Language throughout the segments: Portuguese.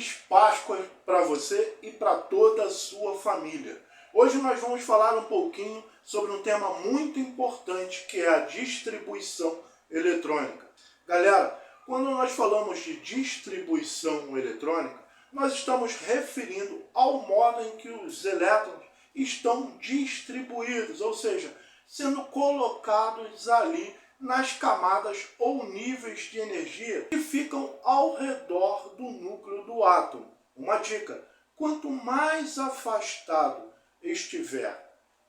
Feliz Páscoa para você e para toda a sua família. Hoje nós vamos falar um pouquinho sobre um tema muito importante, que é a distribuição eletrônica. Galera, quando nós falamos de distribuição eletrônica, nós estamos referindo ao modo em que os elétrons estão distribuídos, ou seja, sendo colocados ali nas camadas ou níveis de energia que ficam ao redor do núcleo do átomo. Uma dica: quanto mais afastado estiver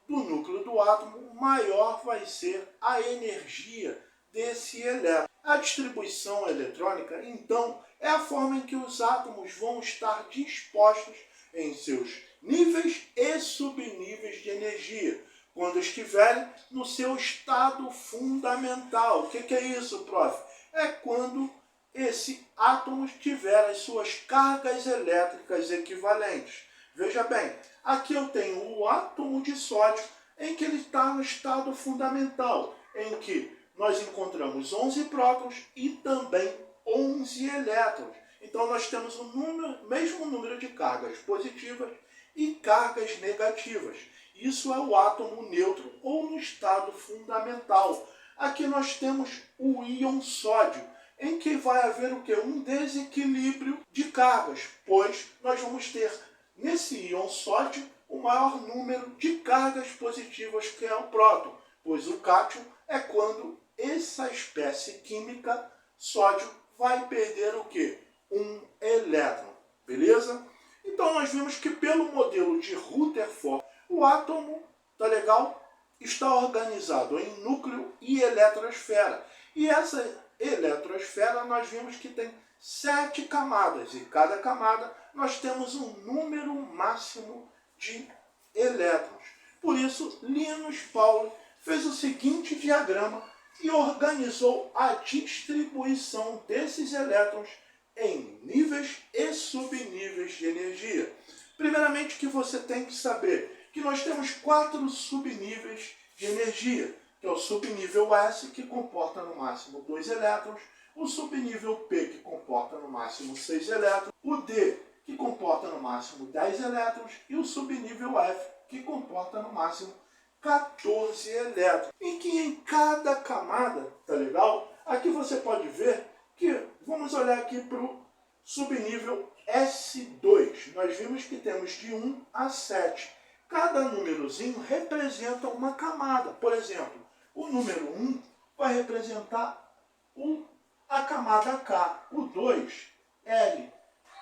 do núcleo do átomo, maior vai ser a energia desse elétron. A distribuição eletrônica, então, é a forma em que os átomos vão estar dispostos em seus níveis e subníveis de energia, quando estiverem no seu estado fundamental. O que é isso, prof? É quando esse átomo tiver as suas cargas elétricas equivalentes. Veja bem, aqui eu tenho o átomo de sódio, em que ele está no estado fundamental, em que nós encontramos 11 prótons e também 11 elétrons. Então nós temos o mesmo número de cargas positivas e cargas negativas. Isso é o átomo neutro ou no estado fundamental. Aqui nós temos o íon sódio, em que vai haver o quê? Um desequilíbrio de cargas, pois nós vamos ter nesse íon sódio o maior número de cargas positivas, que é o próton, pois o cátion é quando essa espécie química, sódio, vai perder o quê? Um elétron, beleza? Então nós vimos que pelo modelo de Rutherford, o átomo, tá legal? Está organizado em núcleo e eletrosfera. E essa eletrosfera nós vimos que tem 7 camadas. E cada camada nós temos um número máximo de elétrons. Por isso, Linus Pauling fez o seguinte diagrama e organizou a distribuição desses elétrons em níveis e subníveis de energia. Primeiramente, que você tem que saber que nós temos 4 subníveis de energia, que é o subnível S, que comporta no máximo 2 elétrons, o subnível P, que comporta no máximo 6 elétrons, o D, que comporta no máximo 10 elétrons, e o subnível F, que comporta no máximo 14 elétrons. Em que em cada camada, tá legal? Aqui você pode ver que, vamos olhar aqui para o subnível S2. Nós vimos que temos de 1 a 7. Cada númerozinho representa uma camada. Por exemplo, o número 1 vai representar a camada K, o 2, L,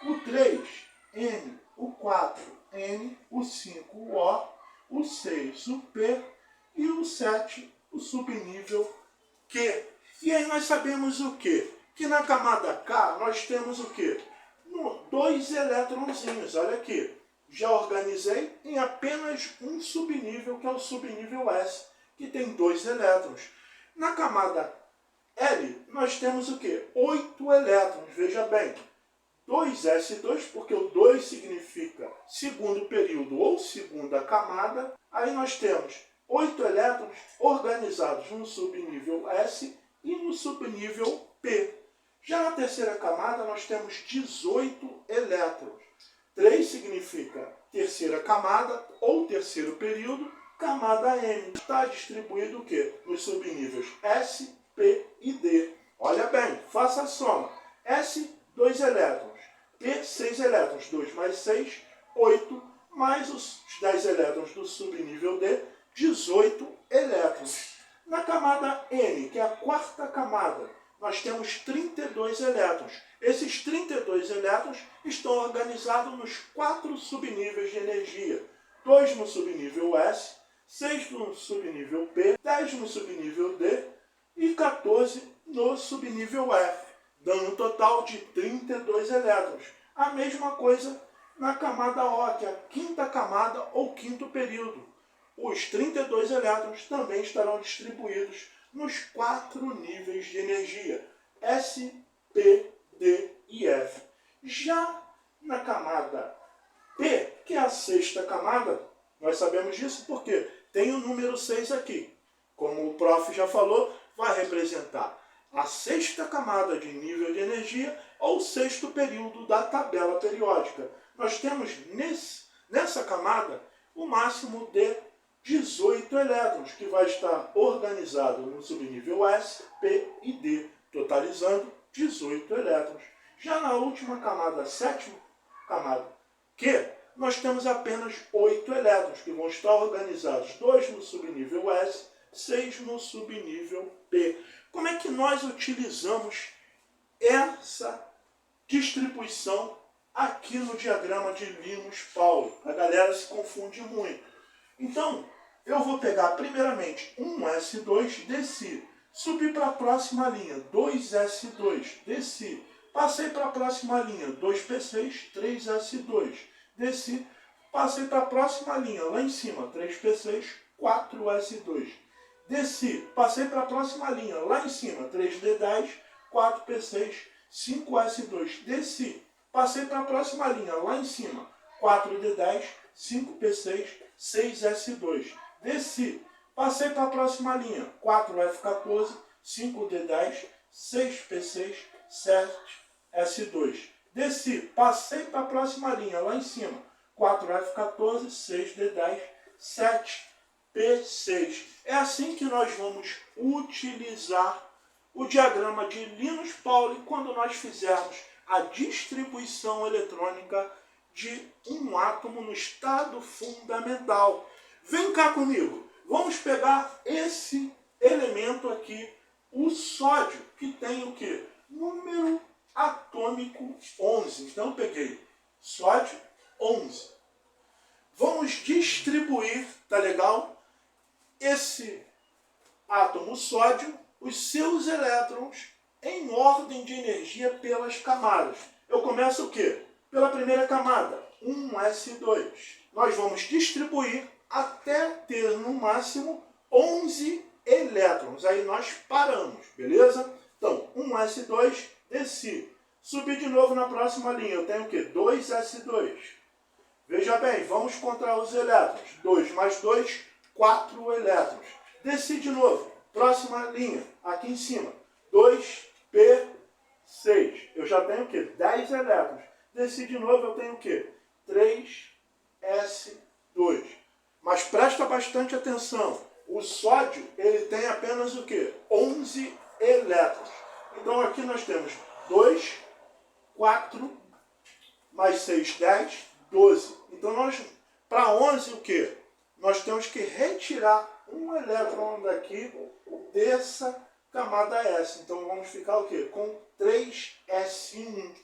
o 3, N, o 4, N, o 5, o O 6, o P e o 7, o subnível Q. E aí nós sabemos o quê? Que na camada K nós temos o quê? 2 elétronzinhos, olha aqui. Já organizei em apenas um subnível, que é o subnível S, que tem 2 elétrons. Na camada L, nós temos o quê? 8 elétrons, veja bem. 2s2, porque o 2 significa segundo período ou segunda camada. Aí nós temos 8 elétrons organizados no subnível S e no subnível P. Já na terceira camada, nós temos 18 elétrons. 3 significa terceira camada ou terceiro período, camada M. Está distribuído o quê? Nos subníveis S, P e D. Olha bem, faça a soma. S, 2 elétrons. P, 6 elétrons. 2 mais 6, 8. Mais os 10 elétrons do subnível D, 18 elétrons. Na camada N, que é a quarta camada, nós temos 32 elétrons. Esses 32 elétrons estão organizados nos 4 subníveis de energia. 2 no subnível S, 6 no subnível P, 10 no subnível D e 14 no subnível F, dando um total de 32 elétrons. A mesma coisa na camada O, que é a quinta camada ou quinto período. Os 32 elétrons também estarão distribuídos nos 4 níveis de energia, S, P, D e F. Já na camada P, que é a sexta camada, nós sabemos disso porque tem o número 6 aqui. Como o prof já falou, vai representar a sexta camada de nível de energia ou o sexto período da tabela periódica. Nós temos nessa camada o máximo de 18 elétrons, que vai estar organizado no subnível S, P e D, totalizando 18 elétrons. Já na última camada, a sétima camada, Q, nós temos apenas 8 elétrons, que vão estar organizados 2 no subnível S, 6 no subnível P. Como é que nós utilizamos essa distribuição aqui no diagrama de Linus-Pauling? A galera se confunde muito. Então, eu vou pegar primeiramente 1S2, desci, subi para a próxima linha, 2S2, desci, passei para a próxima linha, 2P6, 3S2, desci, passei para a próxima linha, lá em cima, 3P6, 4S2, desci, passei para a próxima linha, lá em cima, 3D10, 4P6, 5S2, desci, passei para a próxima linha, lá em cima, 4D10, 5P6, 6S2, desci, passei para a próxima linha, 4F14, 5D10, 6P6, 7S2, desci, passei para a próxima linha, lá em cima, 4F14, 6D10, 7P6. É assim que nós vamos utilizar o diagrama de Linus-Pauling quando nós fizermos a distribuição eletrônica de um átomo no estado fundamental. Vem cá comigo, vamos pegar esse elemento aqui, o sódio, que tem o quê? Número atômico 11. Então eu peguei sódio 11. Vamos distribuir, tá legal? Esse átomo sódio, os seus elétrons em ordem de energia pelas camadas. Eu começo o quê? Pela primeira camada, 1s2. Nós vamos distribuir até ter no máximo 11 elétrons. Aí nós paramos, beleza? Então, 1s2, desci. Subi de novo na próxima linha, eu tenho o quê? 2s2. Veja bem, vamos contar os elétrons. 2 mais 2, 4 elétrons. Desci de novo, próxima linha, aqui em cima, 2p6. Eu já tenho o quê? 10 elétrons. Desci de novo, eu tenho o quê? 3s2. Mas presta bastante atenção. O sódio, ele tem apenas o quê? 11 elétrons. Então aqui nós temos 2, 4, mais 6, 10, 12. Então nós, para 11 o quê? Nós temos que retirar um elétron daqui dessa camada S. Então vamos ficar o quê? Com 3s1.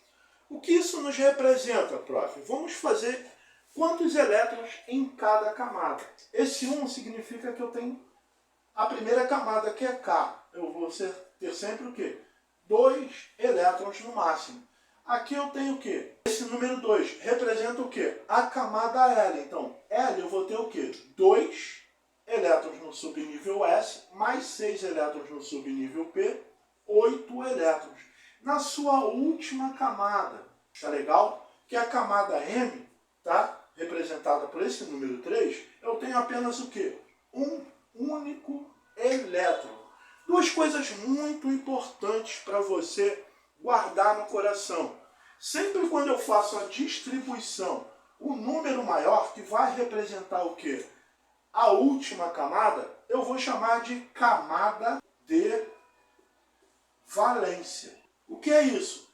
O que isso nos representa, prof? Vamos fazer quantos elétrons em cada camada. Esse 1 significa que eu tenho a primeira camada, que é K. Eu vou ter sempre o quê? 2 elétrons no máximo. Aqui eu tenho o quê? Esse número 2 representa o quê? A camada L. Então, L eu vou ter o quê? 2 elétrons no subnível S, mais 6 elétrons no subnível P, 8 elétrons. Na sua última camada, tá legal? Que é a camada M, tá? Representada por esse número 3, eu tenho apenas o quê? Um único elétron. Duas coisas muito importantes para você guardar no coração. Sempre quando eu faço a distribuição, o número maior, que vai representar o quê? A última camada, eu vou chamar de camada de valência. O que é isso?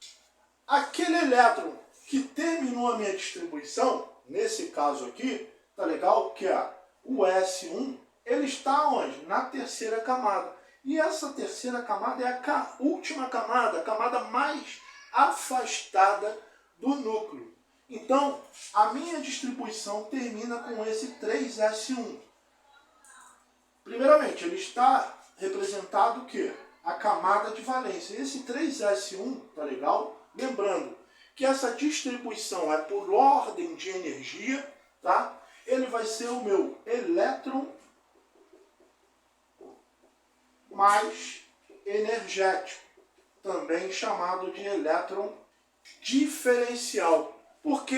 Aquele elétron que terminou a minha distribuição, nesse caso aqui, tá legal? Que é o S1, ele está onde? Na terceira camada. E essa terceira camada é a última camada, a camada mais afastada do núcleo. Então, a minha distribuição termina com esse 3s1. Primeiramente, ele está representado o quê? A camada de valência. Esse 3s1, tá legal? Lembrando que essa distribuição é por ordem de energia, tá? Ele vai ser o meu elétron mais energético, também chamado de elétron diferencial, porque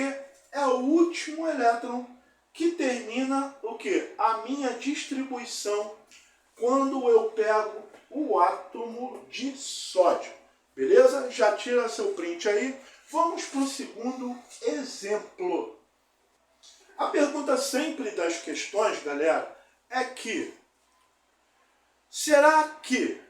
é o último elétron que termina o quê? A minha distribuição quando eu pego o átomo de sódio. Beleza? Já tira seu print aí. Vamos para o segundo exemplo. A pergunta sempre das questões, galera, é que será que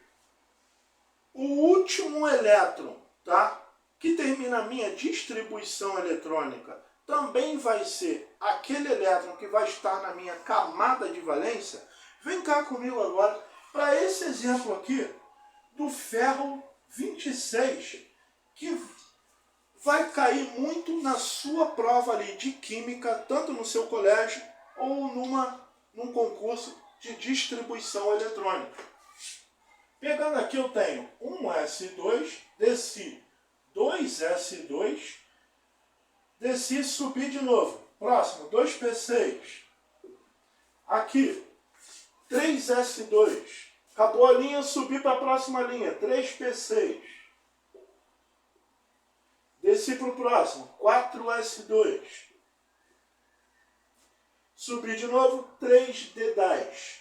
o último elétron, tá, que termina a minha distribuição eletrônica também vai ser aquele elétron que vai estar na minha camada de valência? Vem cá comigo agora para esse exemplo aqui do ferro 26, que vai cair muito na sua prova ali de química, tanto no seu colégio ou num concurso de distribuição eletrônica. Pegando aqui eu tenho um S2, desci 2S2, desci e subi de novo. Próximo, 2P6. Aqui, 3S2. Acabou a linha, subi para a próxima linha, 3P6. Desci para o próximo, 4S2. Subi de novo, 3D10.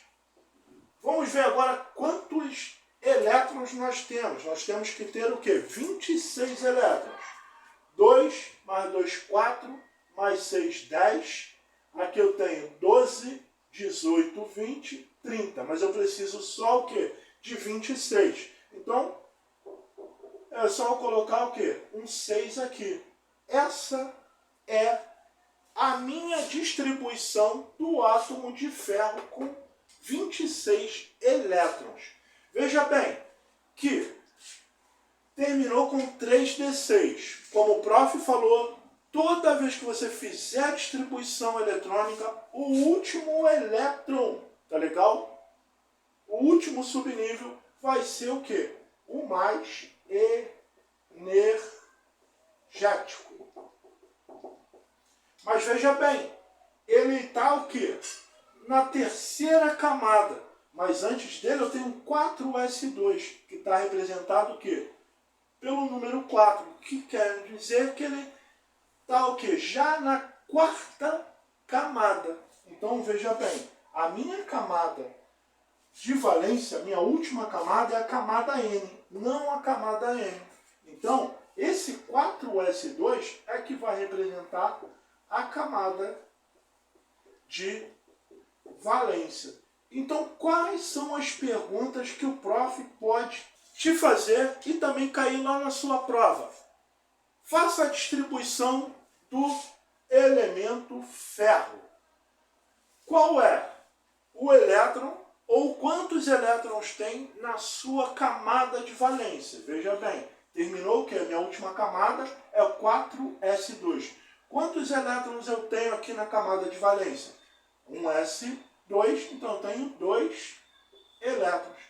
Vamos ver agora quantos elétrons nós temos. Nós temos que ter o quê? 26 elétrons. 2 mais 2, 4, mais 6, 10. Aqui eu tenho 12, 18, 20, 30. Mas eu preciso só o quê? De 26. Então, é só eu colocar o quê? Um 6 aqui. Essa é a minha distribuição do átomo de ferro com 26 elétrons. Veja bem que terminou com 3D6. Como o prof falou, toda vez que você fizer a distribuição eletrônica, o último elétron, tá legal? O último subnível vai ser o quê? O mais energético. Mas veja bem, ele está o quê? Na terceira camada. Mas antes dele eu tenho um 4S2, que está representado o quê? Pelo número 4, que quer dizer que ele está o quê? Já na quarta camada. Então veja bem, a minha camada de valência, a minha última camada é a camada N, não a camada M. Então, esse 4S2 é que vai representar a camada de valência. Então, quais são as perguntas que o prof pode te fazer e também cair lá na sua prova? Faça a distribuição do elemento ferro. Qual é o elétron ou quantos elétrons tem na sua camada de valência? Veja bem, terminou o que? A minha última camada é o 4S2. Quantos elétrons eu tenho aqui na camada de valência? Um S2, então eu tenho 2 elétrons.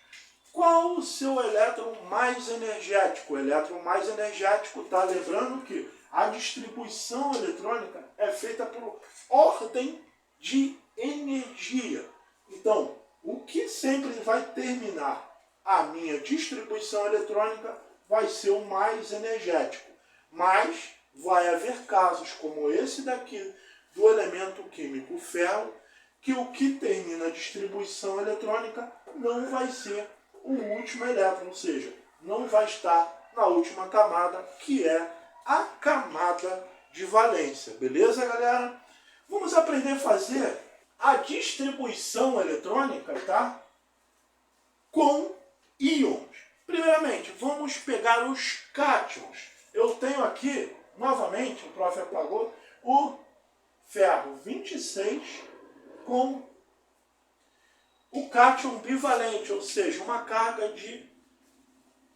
Qual o seu elétron mais energético? O elétron mais energético, tá? Lembrando que a distribuição eletrônica é feita por ordem de energia. Então, o que sempre vai terminar a minha distribuição eletrônica vai ser o mais energético. Mas vai haver casos como esse daqui do elemento químico ferro, que o que termina a distribuição eletrônica não vai ser o último elétron, ou seja, não vai estar na última camada, que é a camada de valência. Beleza, galera? Vamos aprender a fazer a distribuição eletrônica, tá? Com íons. Primeiramente, vamos pegar os cátions. Eu tenho aqui, novamente, o prof apagou, o ferro 26 com o cátion bivalente, ou seja, uma carga de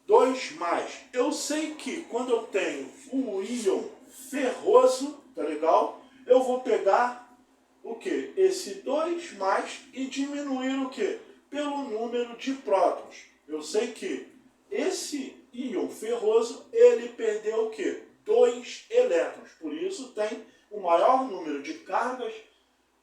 2+. Eu sei que quando eu tenho o íon ferroso, tá legal? Eu vou pegar o que? Esse 2+ e diminuir o que? Pelo número de prótons. Eu sei que esse íon ferroso, ele perdeu o que? 2 elétrons. Por isso tem o maior número de cargas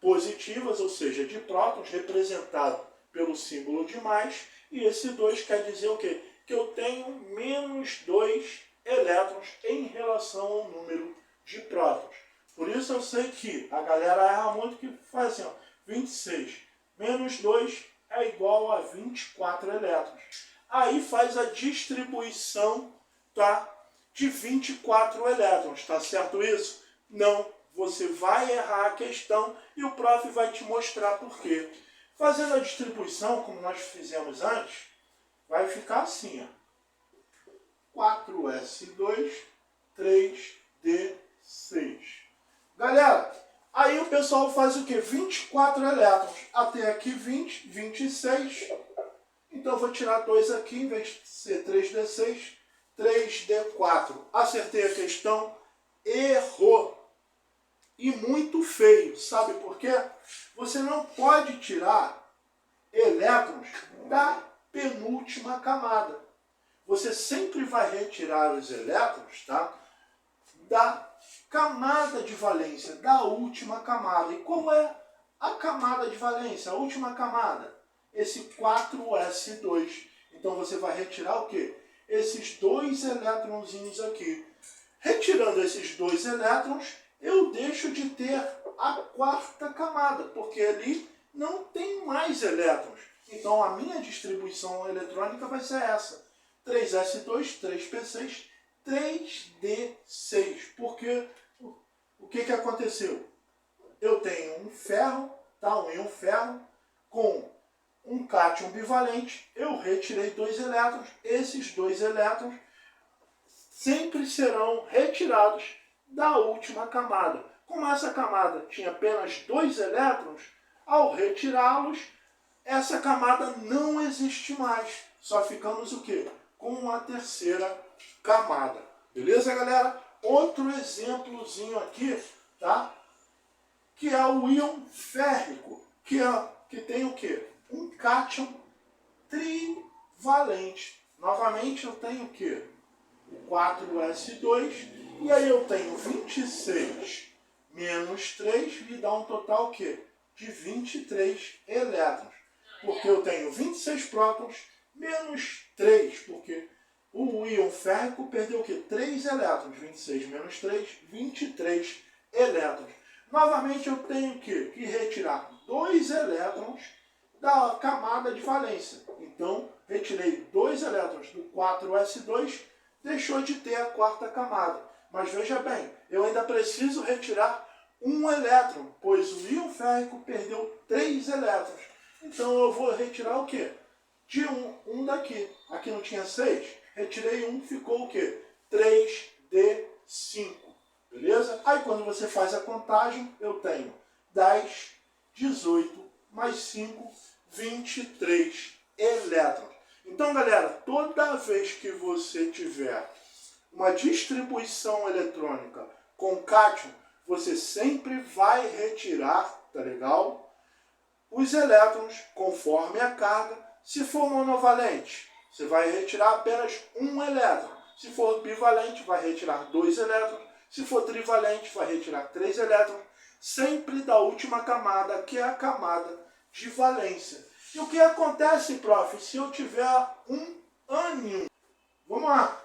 positivas, ou seja, de prótons, representado pelo símbolo de mais, e esse 2 quer dizer o quê? Que eu tenho menos 2 elétrons em relação ao número de prótons. Por isso eu sei que a galera erra muito, que faz assim, ó, 26 menos 2 é igual a 24 elétrons. aí faz a distribuição, tá, de 24 elétrons. Tá certo isso? Não, você vai errar a questão e o prof vai te mostrar por quê. Fazendo a distribuição, como nós fizemos antes, vai ficar assim, ó. 4s2, 3d6. Galera, aí o pessoal faz o quê? 24 elétrons. Até aqui 20, 26. Então eu vou tirar 2 aqui, em vez de ser 3d6, 3d4. Acertei a questão? Errou. E muito feio. Sabe por quê? Você não pode tirar elétrons da penúltima camada. Você sempre vai retirar os elétrons, tá, da camada de valência, da última camada. E qual é a camada de valência, a última camada? Esse 4s2. Então você vai retirar o quê? Esses dois elétronzinhos aqui. Retirando esses dois elétrons, eu deixo de ter a quarta camada, porque ali não tem mais elétrons. Então a minha distribuição eletrônica vai ser essa. 3s2, 3p6, 3d6. Porque o que aconteceu? Eu tenho um ferro, tá? Um íon ferro, com um cátion bivalente. Eu retirei dois elétrons. Esses dois elétrons sempre serão retirados da última camada. Como essa camada tinha apenas dois elétrons, ao retirá-los, essa camada não existe mais. Só ficamos o quê? Com a terceira camada. Beleza, galera? Outro exemplozinho aqui, tá? Que é o íon férrico, que tem o quê? Um cátion trivalente. Novamente eu tenho o quê? O 4s2, e aí eu tenho 26 menos 3, me dá um total o quê? De 23 elétrons. Porque eu tenho 26 prótons menos 3, porque o íon férrico perdeu o quê? 3 elétrons. 26 menos 3, 23 elétrons. Novamente eu tenho que retirar 2 elétrons da camada de valência. Então, retirei 2 elétrons do 4s2, deixou de ter a quarta camada. Mas veja bem, eu ainda preciso retirar um elétron, pois o íon férrico perdeu 3 elétrons. Então eu vou retirar o quê? De um daqui. Aqui não tinha 6, retirei um, ficou o quê? 3d5. Beleza? Aí quando você faz a contagem, eu tenho 10, 18, mais 5, 23 elétrons. Então, galera, toda vez que você tiver uma distribuição eletrônica com cátion, você sempre vai retirar, tá legal? Os elétrons conforme a carga. Se for monovalente, você vai retirar apenas um elétron. Se for bivalente, vai retirar 2 elétrons. Se for trivalente, vai retirar 3 elétrons. Sempre da última camada, que é a camada de valência. E o que acontece, prof, se eu tiver um ânion? Vamos lá.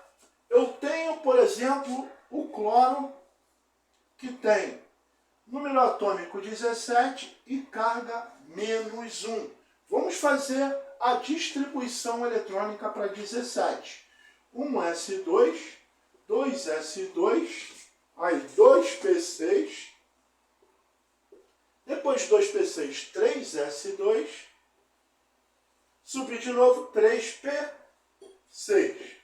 Eu tenho, por exemplo, o cloro, que tem número atômico 17 e carga menos 1. Vamos fazer a distribuição eletrônica para 17. 1s2, 2s2, aí 2p6, depois 2p6, 3s2, subir de novo 3p6.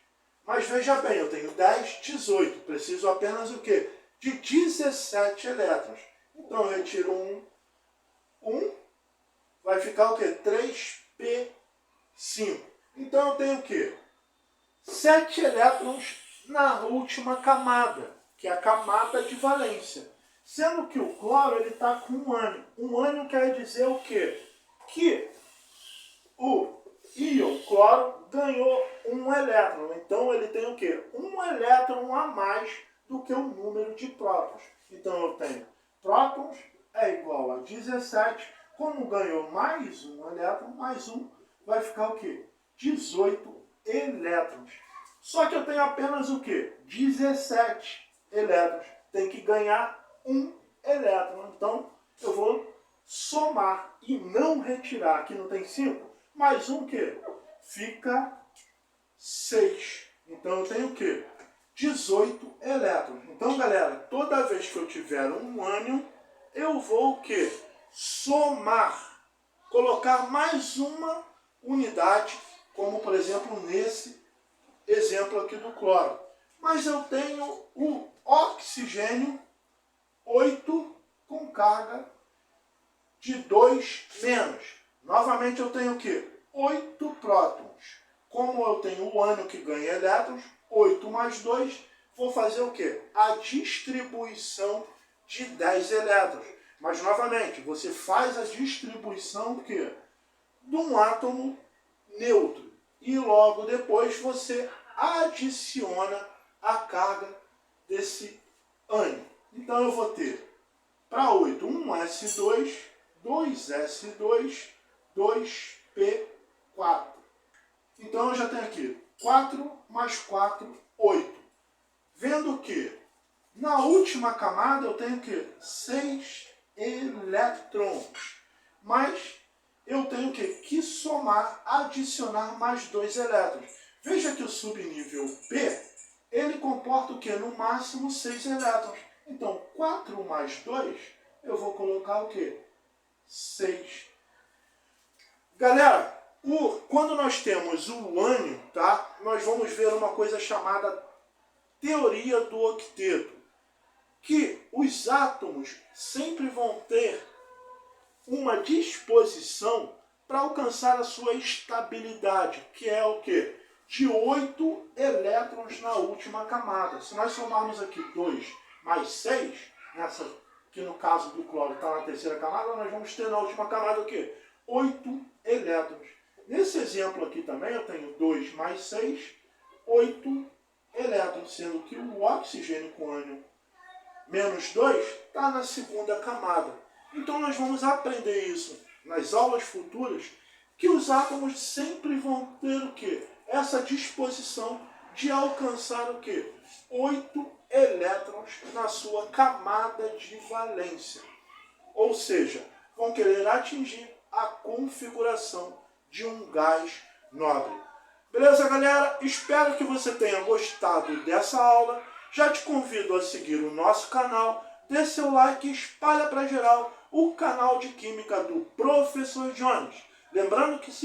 Mas veja bem, eu tenho 10, 18, preciso apenas o quê? De 17 elétrons. Então eu retiro 1, vai ficar o quê? 3p5. Então eu tenho o quê? 7 elétrons na última camada, que é a camada de valência. Sendo que o cloro ele está com um ânion. Um ânion quer dizer o quê? Que o íon cloro ganhou um elétron. Então ele tem o quê? Um elétron a mais do que o número de prótons. Então eu tenho prótons é igual a 17. Como ganhou mais um elétron, mais um, vai ficar o quê? 18 elétrons. Só que eu tenho apenas o quê? 17 elétrons. Tem que ganhar um elétron. Então eu vou somar e não retirar. Aqui não tem 5. Mais um que fica 6. Então eu tenho o quê? 18 elétrons. Então, galera, toda vez que eu tiver um ânion, eu vou o quê? Somar. Colocar mais uma unidade, como por exemplo nesse exemplo aqui do cloro. Mas eu tenho o oxigênio 8 com carga de 2 menos. Novamente eu tenho o quê? 8 prótons. Como eu tenho o ânion que ganha elétrons, 8 mais 2, vou fazer o quê? A distribuição de 10 elétrons. Mas novamente, você faz a distribuição de um átomo neutro. E logo depois você adiciona a carga desse ânion. Então eu vou ter para 8, 1s2, 2s2, 2p4. Então eu já tenho aqui 4 mais 4, 8. Vendo que na última camada eu tenho que 6 elétrons. Mas eu tenho que somar, adicionar mais 2 elétrons. Veja que o subnível P, ele comporta o que? No máximo 6 elétrons. Então 4 mais 2, eu vou colocar o que? 6. Galera, quando nós temos o ânion, tá? Nós vamos ver uma coisa chamada teoria do octeto. Que os átomos sempre vão ter uma disposição para alcançar a sua estabilidade, que é o quê? De 8 elétrons na última camada. Se nós somarmos aqui 2 mais 6, que no caso do cloro está na terceira camada, nós vamos ter na última camada o quê? 8 elétrons. Nesse exemplo aqui também eu tenho 2 mais 6, 8 elétrons, sendo que o oxigênio com ânion menos 2 está na segunda camada. Então nós vamos aprender isso nas aulas futuras, que os átomos sempre vão ter o quê? Essa disposição de alcançar o quê? 8 elétrons na sua camada de valência. Ou seja, vão querer atingir a configuração de um gás nobre. Beleza, galera? Espero que você tenha gostado dessa aula. Já te convido a seguir o nosso canal, dê seu like e espalha para geral o canal de Química do Professor Jones. Lembrando que se